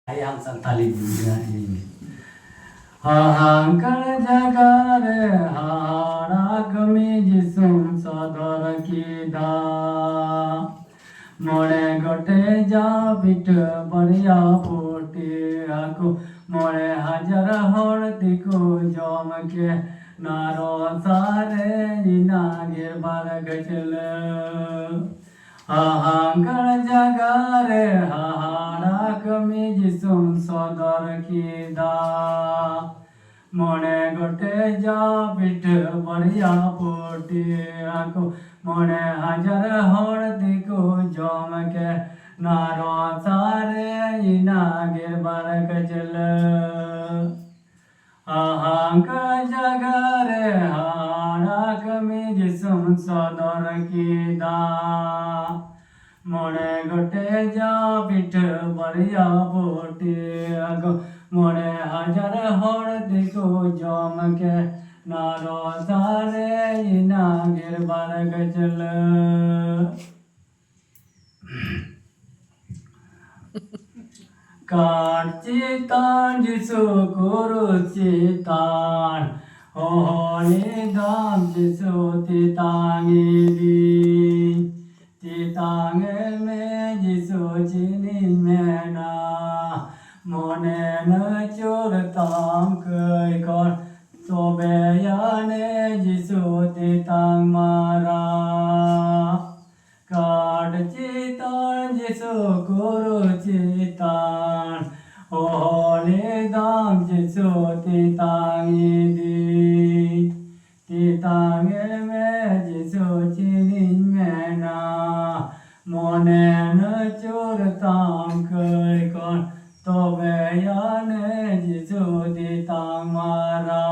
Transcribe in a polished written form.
Ayam santali dunia ini. Hahangkar jagare hara kami jisum sadar kida. More gote ja pit bariya poti aku more hajar horti ko jom ke naro sare ninagir baragachal. Hahangkar jagare hara kami jisum sadar kida. Mone gote ja pit bariya poti aku more hajar horti ko jom ke naro sare inagir barakachal. Ahanka jagare hara kami jisum sadar kida. More gote ja pit bariya poti aku more hajar horti ko jom ke naro sare inagir barakachal. Citan Jisu Guru Citan Holy Dham Jisu Titangi Di Titangi Me Jisu Chini Mena Mone Na Chur Tam Kai Kon Sobeyane Jisu Titang Mara Card Chitan Jisu Guru Chitan Holy Dham Jisu Titang Idi Titang Eme Jisu Chinin Mena Mone Na Chur Tam Kai Kon Tobeyane Jisu Titang Mara